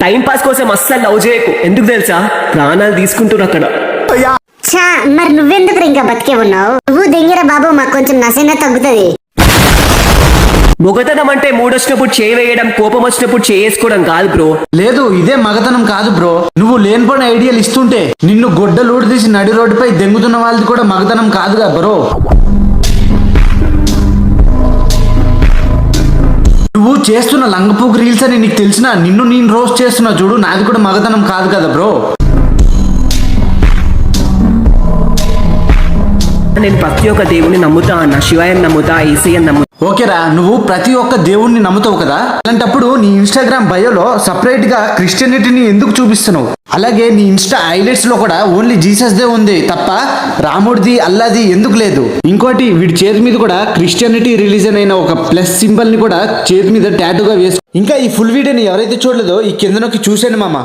Time pass కోసం అస్సలు love చేయకు. ఎందుకు తెలుసా, ప్రాణాలు తీసుకుంటున్నారు అక్కడ. ఛా, మరి నువ్వెందుకు ఇంకా బతికే ఉన్నావు? నువ్వు దెంగిర బాబు, మాకు కొంచెం నసైనా తగ్గుతుంది. మొగతనం అంటే మూడొచ్చినప్పుడు చేయి వేయడం, కోపం వచ్చినప్పుడు చేసుకోవడం కాదు బ్రో. లేదు, ఇదే మగతనం కాదు బ్రో. నువ్వు లేనిపోయిన ఐడియాలు ఇస్తుంటే నిన్ను గొడ్డలూడి తీసి నడి రోడ్డుపై దెంగుతున్న వాళ్ళది కూడా మగతనం కాదుగా బ్రో. నువ్వు చేస్తున్న లంగపూకు రీల్స్ అని నీకు తెలిసినా నిన్ను నేను రోస్ట్ చేస్తున్నా చూడు, నాది కూడా మగతనం కాదు కదా బ్రో. నేను ప్రతి ఒక్క దేవుని నమ్ముతా అన్న, శివాయని నమ్ముతా, ఈసీని నమ్ముతా. ఓకేరా, నువ్వు ప్రతి ఒక్క దేవుణ్ణి నమ్ముతావు కదా, అలాంటప్పుడు నీ ఇన్స్టాగ్రామ్ బయోలో సపరేట్ గా క్రిస్టియానిటీని ఎందుకు చూపిస్తున్నావు? అలాగే నీ ఇన్స్టా హైలైట్స్ లో కూడా ఓన్లీ జీసస్ దే ఉంది తప్ప రాముడిది అల్లాది ఎందుకు లేదు? ఇంకోటి, వీడి చేతి మీద కూడా క్రిస్టియానిటీ రిలీజన్ అయిన ఒక ప్లస్ సింబల్ ని కూడా చేతి మీద టాటూగా వేసు. ఇంకా ఈ ఫుల్ వీడియోని ఎవరైతే చూడలేదో ఈ కింద నొక్కి చూసేయండి మామ.